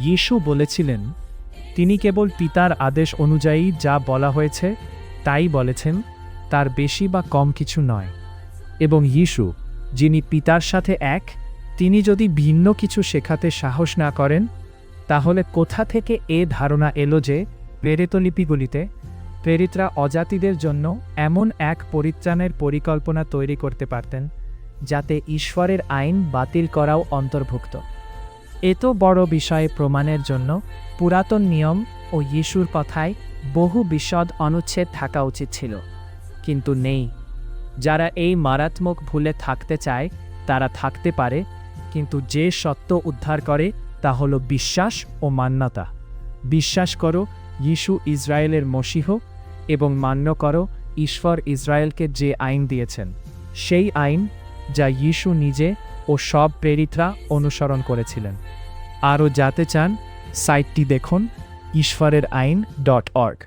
যীশু বলেছিলেন, তিনি কেবল পিতার আদেশ অনুযায়ী যা বলা হয়েছে তাই বলেছেন, তার বেশি বা কম কিছু নয়। এবং যীশু, যিনি পিতার সাথে এক, তিনি যদি ভিন্ন কিছু শেখাতে সাহস না করেন, তাহলে কোথা থেকে এ ধারণা এলো যে প্রেরিতলিপিগুলিতে প্রেরিতরা অজাতিদের জন্য এমন এক পরিত্রাণের পরিকল্পনা তৈরি করতে পারতেন যাতে ঈশ্বরের আইন বাতিল করাও অন্তর্ভুক্ত? এত বড় বিষয়ে প্রমাণের জন্য পুরাতন নিয়ম ও যীশুর কথায় বহু বিশদ অনুচ্ছেদ থাকা উচিত ছিল, কিন্তু নেই। যারা এই মারাত্মক ভুলে থাকতে চায় তারা থাকতে পারে, কিন্তু যে সত্য উদ্ধার করে তা হল বিশ্বাস ও মান্যতা। বিশ্বাস করো যীশু ইসরায়েলের মসীহ, এবং মান্য করো ঈশ্বর ইসরায়েলকে যে আইন দিয়েছেন, সেই আইন যা যীশু নিজে ও সব প্রেরিতরা অনুসরণ করেছিলেন। আরও জানতে চান, সাইটটি দেখুন, ঈশ্বরের আইন.org।